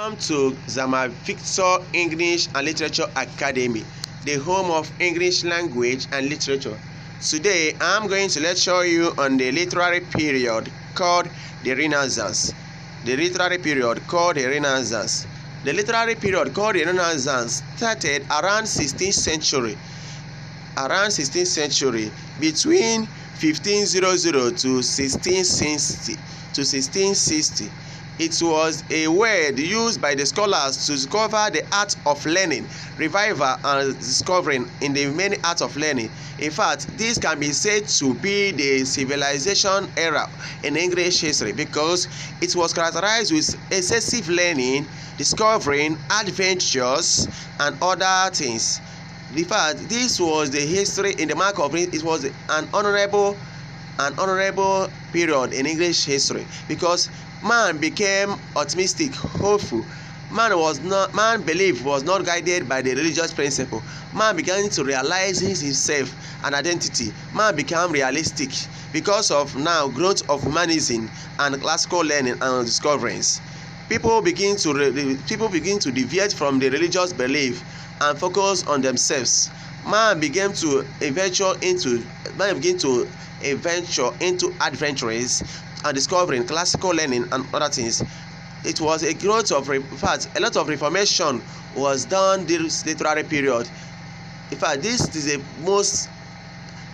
Welcome to Zama Victor English and Literature Academy, the home of English language and literature. Today, I'm going to lecture you on the literary period called the Renaissance. The literary period called the Renaissance. The literary period called the Renaissance started around 16th century. Between 1500 to 1660. It was a word used by the scholars to discover the art of learning, revival and discovering in the many arts of learning. In fact, this can be said to be the civilization era in English history because it was characterized with excessive learning, discovering, adventures and other things. In fact, this was the history in the mark of it was an honorable period in English history because man became optimistic, hopeful. Man belief was not guided by the religious principle. Man began to realize himself and identity. Man became realistic because of now growth of humanism and classical learning and discoveries. People begin to deviate from the religious belief and focus on themselves. Man began to venture into adventures and discovering classical learning and other things. It was a growth of, in fact, a lot of reformation was done this literary period. In fact, this is the most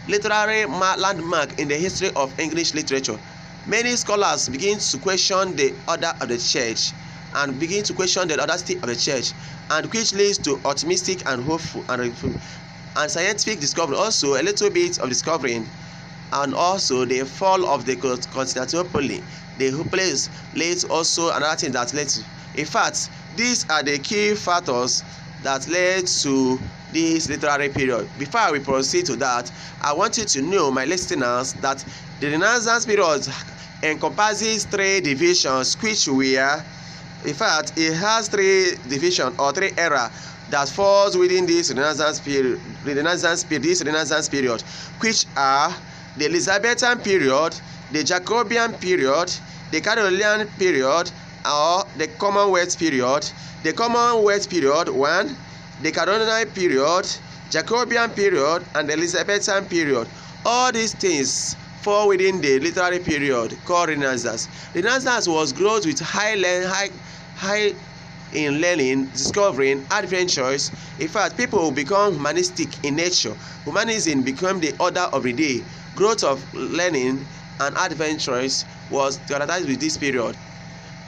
literary landmark in the history of English literature. Many scholars begin to question the order of the church and begin to question the audacity of the church, and which leads to optimistic and hopeful and scientific discovery. Also, a little bit of discovering, and also the fall of the Constantinople. The place leads also another thing that led to. In fact, these are the key factors that led to this literary period. Before we proceed to that, I want you to know, my listeners, that the Renaissance period encompasses three divisions, which were, in fact, it has three divisions or three eras that falls within this Renaissance period, which are the Elizabethan period, the Jacobean period, the Carolingian period, or the Commonwealth period. The Commonwealth period 1, the Carolingian period, Jacobean period, and the Elizabethan period. All these things fall within the literary period called Renaissance. Renaissance was growth with high in learning, discovering, adventures. In fact, people become humanistic in nature. Humanism became the order of the day. Growth of learning and adventures was characterized with this period.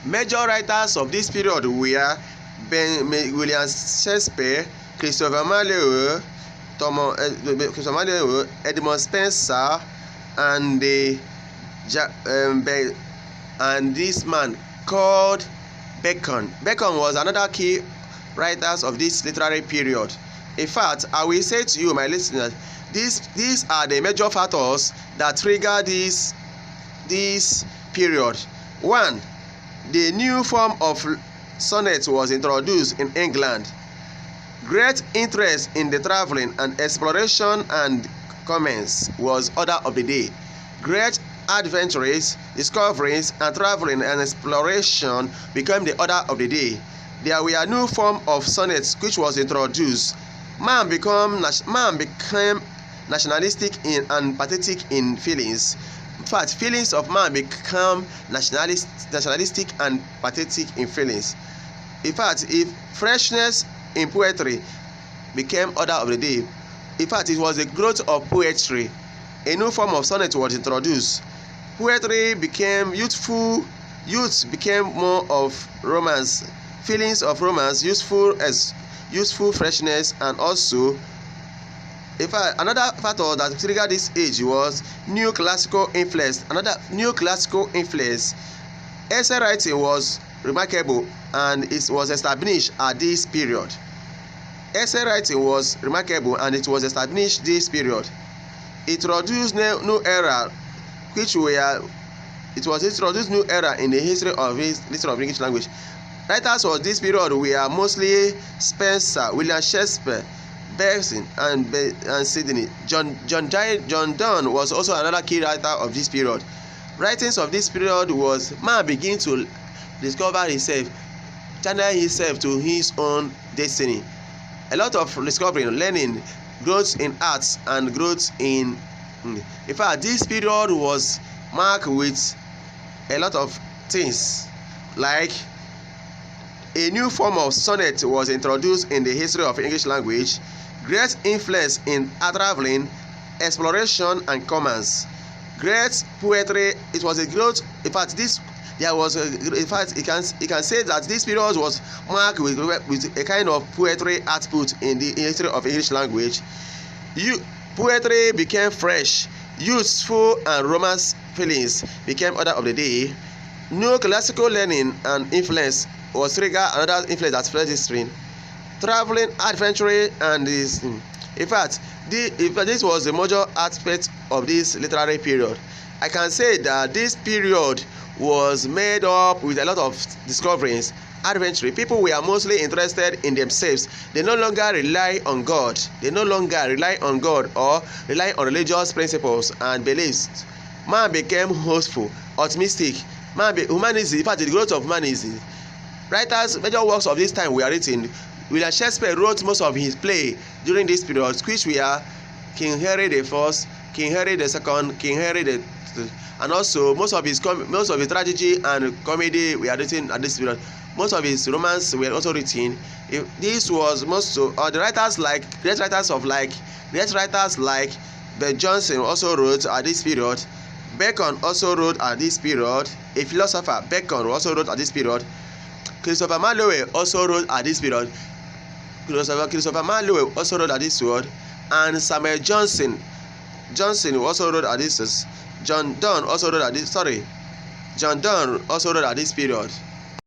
Major writers of this period were William Shakespeare, Christopher Marlowe, Edmund Spenser, and this man called Bacon. Bacon was another key writers of this literary period. In fact, I will say to you, my listeners, these are the major factors that trigger this period. 1. The new form of sonnet was introduced in England. Great interest in the travelling and exploration and commerce was order of the day. Great adventures, discoveries, and travelling and exploration became the order of the day. There were a new form of sonnets which was introduced. Man became nationalistic and pathetic in feelings. In fact, feelings of man become nationalistic and pathetic in feelings. In fact, if freshness in poetry became order of the day. In fact, it was the growth of poetry. A new form of sonnet was introduced. Poetry became youthful. Youth became more of romance. Feelings of romance, useful freshness, and also, in fact, another factor that triggered this age was new classical influence. Essay writing was remarkable, and it was established at this period. It introduced new era, new era in the history of English language. Writers of this period were mostly Spenser, William Shakespeare, Bergson, and Sidney. John Donne was also another key writer of this period. Writings of this period was man begin to discover himself. channel himself to his own destiny. A lot of discovering, learning, growth in arts and growth in fact this period was marked with a lot of things like a new form of sonnet was introduced in the history of English language, great influence in travelling, exploration and commerce, great poetry. It was a growth. In fact this there was in fact you can say that this period was marked with a kind of poetry output in the history of English language. Poetry became fresh, useful and romance feelings became order of the day. New classical learning and influence was trigger another influence that spread history. Travelling, adventure and this in fact this was a major aspect of this literary period. I can say that this period was made up with a lot of discoveries, adventure. People were mostly interested in themselves. They no longer rely on God. They no longer rely on God or rely on religious principles and beliefs. Man became hopeful, optimistic. Humanism, in fact, the growth of humanism. Writers, major works of this time were written. William Shakespeare wrote most of his play during this period, which were King Henry the First, King Henry the Second, King Henry the and also most of his tragedy and comedy were written at this period. Most of his romance were also written. This was most of the writers like great writers like Ben Jonson also wrote at this period. Bacon also wrote at this period. A philosopher, Bacon, also wrote at this period. Christopher Marlowe also wrote at this period. Christopher Marlowe also wrote at this period. And Samuel Johnson also wrote at this. John Donne also wrote at this period.